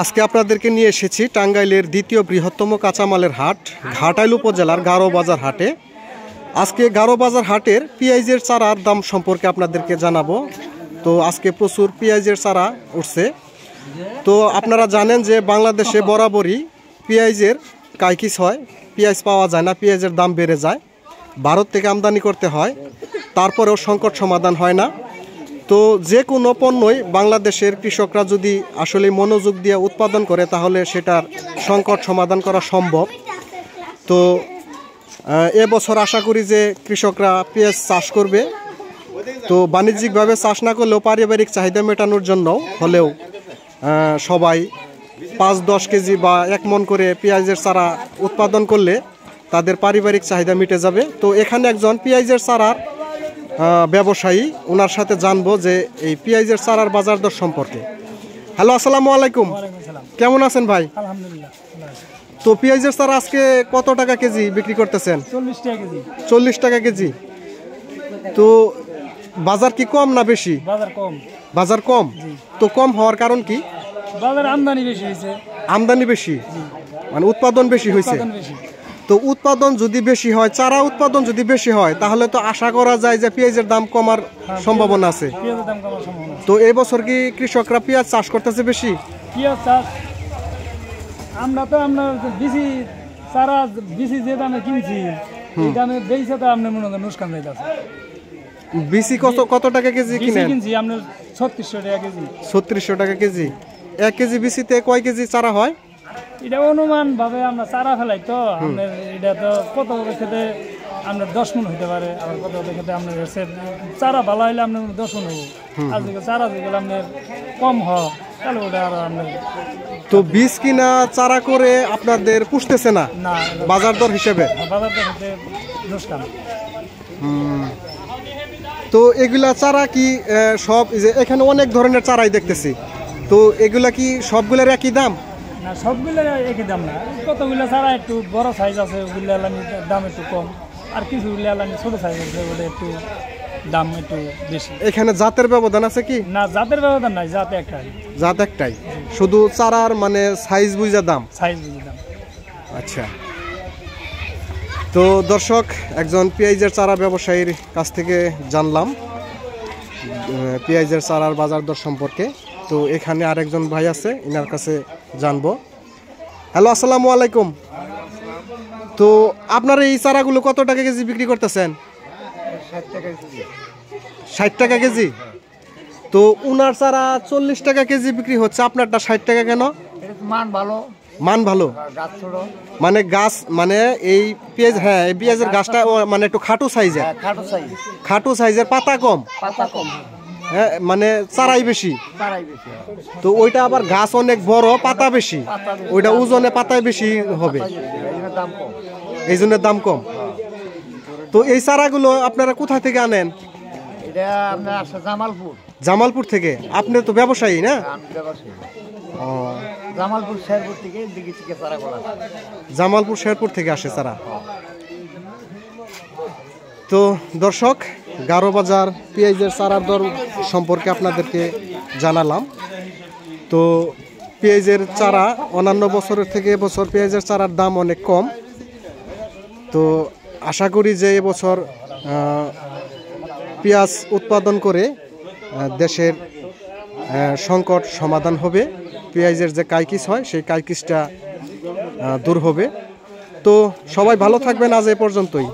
আজকে আপনাদেরকে নিয়ে এসেছি টাঙ্গাইলের দ্বিতীয় বৃহত্তম কাঁচামালের হাট ঘাটাইল উপজেলার গারো বাজার হাটে। আজকে গারো বাজার হাটের পেঁয়াজের চারার দাম সম্পর্কে আপনাদেরকে জানাবো। তো আজকে প্রচুর পেঁয়াজের চারা উঠছে। তো আপনারা জানেন যে বাংলাদেশে বরাবরই পেঁয়াজের কাইকিস হয়, পেঁয়াজ পাওয়া যায় না, পেঁয়াজের দাম বেড়ে যায়, ভারত থেকে আমদানি করতে হয়, তারপরেও সংকট সমাধান হয় না। তো যে কোনো পণ্যই বাংলাদেশের কৃষকরা যদি আসলে মনোযোগ দিয়ে উৎপাদন করে তাহলে সেটার সংকট সমাধান করা সম্ভব। তো এবছর আশা করি যে কৃষকরা পেঁয়াজ চাষ করবে। তো বাণিজ্যিকভাবে চাষ না করলেও পারিবারিক চাহিদা মেটানোর জন্য হলেও সবাই 5-10 কেজি বা 1 মণ করে পেঁয়াজের চারা উৎপাদন করলে তাদের পারিবারিক চাহিদা মিটে যাবে। তো এখানে একজন পেঁয়াজের চারার ব্যবসায়ী, ওনার সাথে জানবো যে এই পেঁয়াজের চারার বাজার দর সম্পর্কে। হ্যালো, আসসালামু আলাইকুম। কেমন আছেন ভাই? আলহামদুলিল্লাহ। তো পেঁয়াজের চারা আজকে কত টাকা কেজি বিক্রি করতেছেন? 40 টাকা কেজি। 40 টাকা কেজি। তো বাজার কি কম না বেশি? বাজার কম। বাজার কম? তো কম হওয়ার কারণ কি? বাজার আমদানি বেশি হয়েছে। আমদানি বেশি, মানে উৎপাদন বেশি হয়েছে। তো উৎপাদন যদি বেশি হয়, চারা উৎপাদন যদি বেশি হয়, তাহলে তো আশা করা যায় যে পেঁয়াজের দাম কমার সম্ভাবনা আছে। তো এই বছর কি কৃষকরা পেঁয়াজ চাষ করতেছে বেশি? পেঁয়াজ চাষ আমরা তো বেশি চারা বেশি যে দামে কিনছি এই দামে বেশি তো আপনি মনে করেন নুকসান যাইতেছে। বেশি কত টাকা কেজি কিনছি? আপনার 3600 টাকা কেজি। 3600 টাকা কেজি। 1 কেজি বিসিতে কয় কেজি চারা হয়? এটা অনুমান ভাবে আমরা চারা ফেলাই তো আপনার এটা তো কত খেতে আপনার 10 মণ হইতে পারে, আবার কত খেতে আপনার চারা ভালো হইলে আপনার 10 মণ হবো। আর চারা যেগুলো আপনার কম হয় তাহলে ওটা আর আপনার। তো বীজ কিনা চারা করে আপনাদের পুষতেছে না বাজার দর হিসেবে? বাজার দর হতে নুকসান। তো এগুলা চারা কি সব, যে এখানে অনেক ধরনের চারাই দেখতেছি, তো এগুলা কি সবগুলোর একই দাম? না, সবগুলো একই দাম না। কতগুলো চারা একটু বড় সাইজ আছে, ওগুলো দাম একটু কম, আর কিছুগুলো ছোট সাইজ আছে, ওটা একটু দাম একটু বেশি। এখানে জাতের ব্যবধান আছে কি? না, জাতের ব্যবধান নাই, জাত একটাই। জাত একটাই, শুধু চারার মানে সাইজ বুঝা দাম। সাইজ বুঝা দাম। আচ্ছা। তো দর্শক, একজন পেঁয়াজের চারা ব্যবসায়ীর কাছ থেকে জানলাম পেঁয়াজের চারার বাজার দর সম্পর্কে। তো এখানে আরেকজন ভাই আছে, এনার কাছে জানবো। হ্যালো, আসসালামু আলাইকুম। তো আপনার এই চারাগুলো কত টাকা কেজি বিক্রি করতেছেন? 60 টাকা কেজি। তো উনার চারা 40 টাকা কেজি বিক্রি হচ্ছে, আপনারটা 60 টাকা কেন? মান ভালো। মান ভালো মানে গাছ, মানে এই পেঁয়াজ, হ্যাঁ এই পেঁয়াজের গাছটা মানে একটু খাটো সাইজের। খাটো সাইজের, পাতা কম। হ্যাঁ, মানে চারাই বেশি। তো ওইটা আবার গাছ অনেক বড়, পাতা বেশি, ওইটা ওজনে পাতায় বেশি হবে, এই জন্য দাম কম। তো এই চারাগুলো আপনারা কোথা থেকে আনেন? জামালপুর থেকে। আপনি তো ব্যবসায়ী না? জামালপুর শেরপুর থেকে আসে চারা। তো দর্শক, গারো বাজার পেঁয়াজের চারার দর সম্পর্কে আপনাদেরকে জানালাম। তো পেঁয়াজের চারা অন্যান্য বছরের থেকে এবছর পেঁয়াজের চারার দাম অনেক কম। তো আশা করি যে এবছর পেঁয়াজ উৎপাদন করে দেশের সংকট সমাধান হবে, পেঁয়াজের যে কাইকিস হয় সেই কাইকিসটা দূর হবে। তো সবাই ভালো থাকবেন, আজ এ পর্যন্তই।